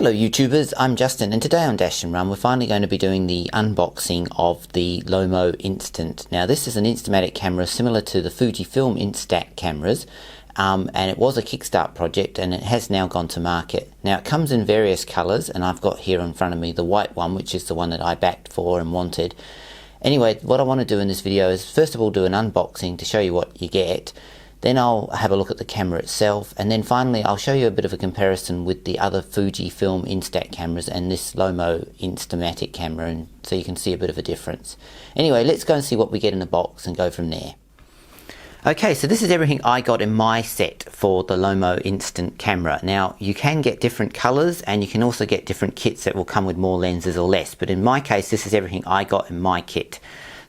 Hello YouTubers, I'm Justin, and today on Dashandrun we're finally going to be doing the unboxing of the Lomo Instant. Now this is an Instamatic camera similar to the Fujifilm Instax cameras, and it was a Kickstart project and it has now gone to market. Now it comes in various colours, and I've got here in front of me the white one, which is the one that I backed for and wanted. Anyway, what I want to do in this video is first of all do an unboxing to show you what you get. Then I'll have a look at the camera itself, and then finally I'll show you a bit of a comparison with the other Fujifilm Instax cameras and this Lomo Instamatic camera, and so you can see a bit of a difference. Anyway, let's go and see what we get in the box and go from there. Okay, so this is everything I got in my set for the Lomo Instant camera. Now you can get different colours and you can also get different kits that will come with more lenses or less, but in my case this is everything I got in my kit.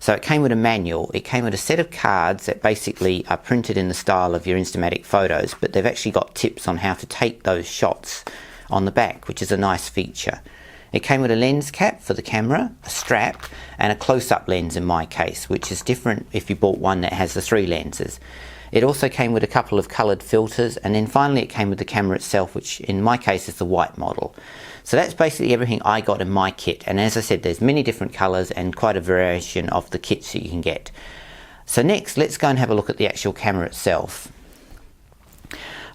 So it came with a manual, it came with a set of cards that basically are printed in the style of your Instamatic photos, but they've actually got tips on how to take those shots on the back, which is a nice feature. It came with a lens cap for the camera, a strap, and a close-up lens in my case, which is different if you bought one that has the 3 lenses. It also came with a couple of coloured filters, and then finally it came with the camera itself, which in my case is the white model. So that's basically everything I got in my kit, and as I said, there's many different colours and quite a variation of the kits that you can get. So next, let's go and have a look at the actual camera itself.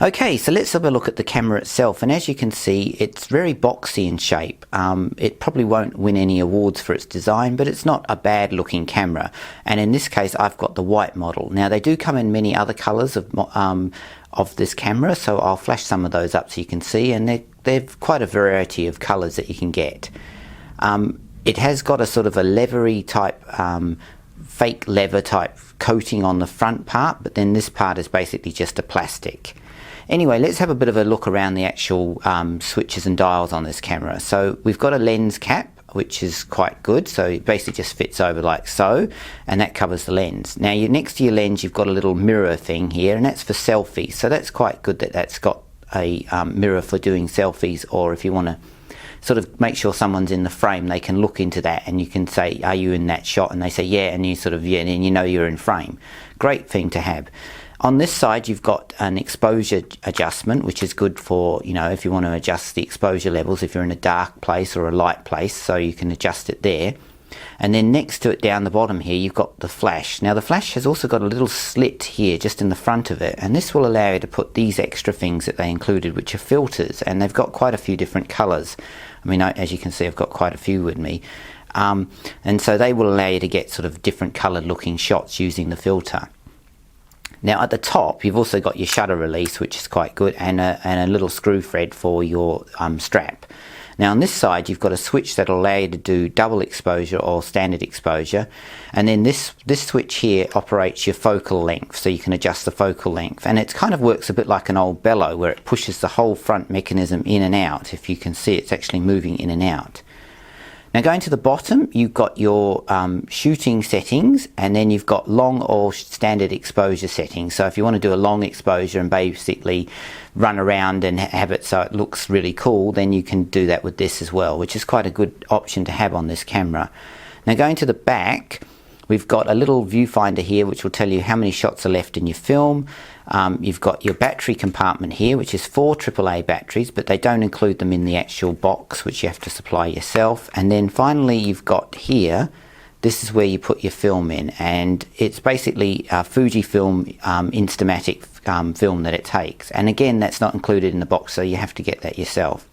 Okay, so let's have a look at the camera itself, and as you can see, it's very boxy in shape. It probably won't win any awards for its design, but it's not a bad looking camera, and in this case I've got the white model. Now they do come in many other colours of this camera, so I'll flash some of those up so you can see, and they've quite a variety of colours that you can get. It has got a sort of a leathery type, fake leather type coating on the front part, but then this part is basically just a plastic. Anyway, let's have a bit of a look around the actual switches and dials on this camera. So we've got a lens cap, which is quite good, so it basically just fits over like so, and that covers the lens. Now next to your lens you've got a little mirror thing here, and that's for selfies, so that's quite good that that's got a mirror for doing selfies, or if you want to sort of make sure someone's in the frame, they can look into that and you can say, are you in that shot? And they say yeah, and you sort of yeah, and then you know you're in frame. Great thing to have. On this side you've got an exposure adjustment, which is good for, you know, if you want to adjust the exposure levels if you're in a dark place or a light place, so you can adjust it there. And then next to it down the bottom here you've got the flash. Now the flash has also got a little slit here just in the front of it, and this will allow you to put these extra things that they included, which are filters, and they've got quite a few different colours. I mean, as you can see I've got quite a few with me, and so they will allow you to get sort of different coloured looking shots using the filter. Now at the top you've also got your shutter release, which is quite good, and a little screw thread for your strap. Now on this side you've got a switch that will allow you to do double exposure or standard exposure, and then this switch here operates your focal length, so you can adjust the focal length, and it kind of works a bit like an old bellow where it pushes the whole front mechanism in and out. If you can see, it's actually moving in and out. Now going to the bottom you've got your shooting settings, and then you've got long or standard exposure settings. So if you want to do a long exposure and basically run around and have it so it looks really cool, then you can do that with this as well, which is quite a good option to have on this camera. Now going to the back, we've got a little viewfinder here which will tell you how many shots are left in your film. You've got your battery compartment here, which is 4 AAA batteries, but they don't include them in the actual box, which you have to supply yourself. And then finally you've got here, this is where you put your film in, and it's basically a Fujifilm Instamatic film that it takes. And again, that's not included in the box, so you have to get that yourself.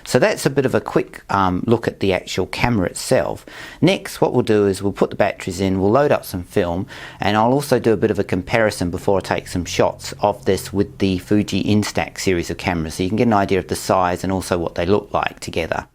So that's a bit of a quick look at the actual camera itself. Next, what we'll do is we'll put the batteries in, we'll load up some film, and I'll also do a bit of a comparison before I take some shots of this with the Fuji Instax series of cameras, so you can get an idea of the size and also what they look like together.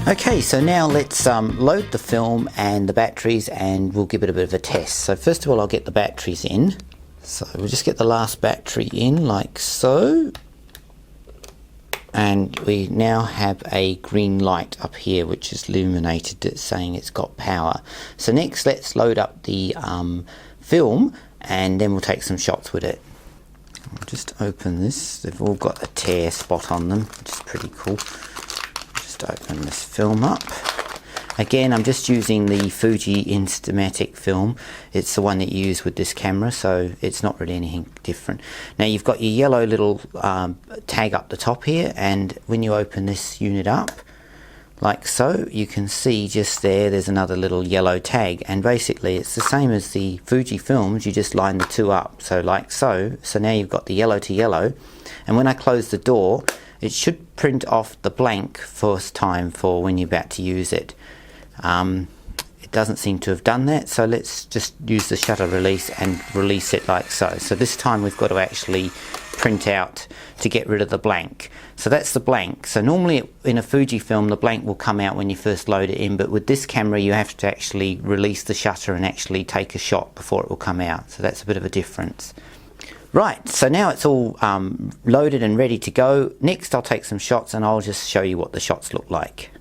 Okay, so now let's load the film and the batteries, and we'll give it a bit of a test. So first of all, I'll get the batteries in. So we'll just get the last battery in like so. And we now have a green light up here which is illuminated saying it's got power. So next let's load up the film, and then we'll take some shots with it. I'll just open this. They've all got a tear spot on them, which is pretty cool. Just open this film up. Again, I'm just using the Fuji Instamatic film. It's the one that you use with this camera, so it's not really anything different. Now you've got your yellow little tag up the top here, and when you open this unit up, like so, you can see just there's another little yellow tag, and basically it's the same as the Fuji films, you just line the two up, so like so. So now you've got the yellow to yellow, and when I close the door, it should print off the blank first time for when you're about to use it. It doesn't seem to have done that, so let's just use the shutter release and release it like so. So this time we've got to actually print out to get rid of the blank. So that's the blank. So normally in a Fuji film the blank will come out when you first load it in, but with this camera you have to actually release the shutter and actually take a shot before it will come out. So that's a bit of a difference. Right, so now it's all loaded and ready to go. Next I'll take some shots and I'll just show you what the shots look like.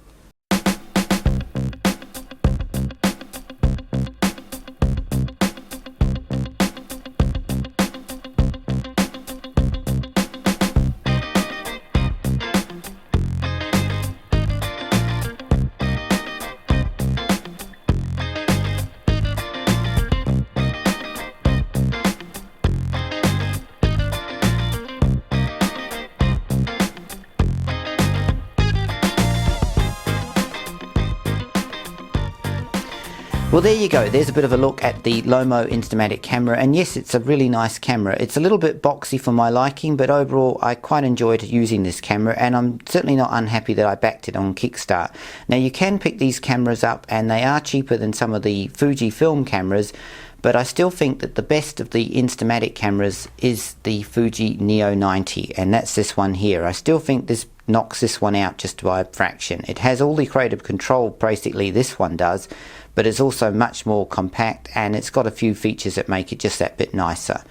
Well, there you go. There's a bit of a look at the Lomo Instamatic camera, and yes, it's a really nice camera. It's a little bit boxy for my liking, but overall I quite enjoyed using this camera, and I'm certainly not unhappy that I backed it on Kickstart. Now you can pick these cameras up and they are cheaper than some of the Fuji film cameras, but I still think that the best of the Instamatic cameras is the Fuji Neo 90, and that's this one here. I still think this knocks this one out just by a fraction. It has all the creative control, basically this one does, but it's also much more compact, and it's got a few features that make it just that bit nicer.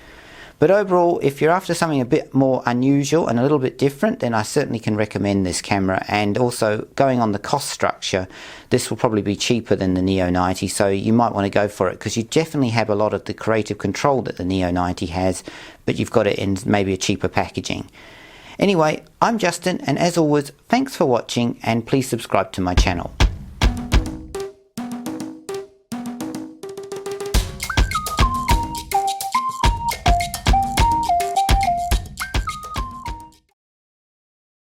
But overall, if you're after something a bit more unusual and a little bit different, then I certainly can recommend this camera. And also, going on the cost structure, this will probably be cheaper than the Neo 90, so you might want to go for it, because you definitely have a lot of the creative control that the Neo 90 has, but you've got it in maybe a cheaper packaging. Anyway, I'm Justin, and as always, thanks for watching, and please subscribe to my channel.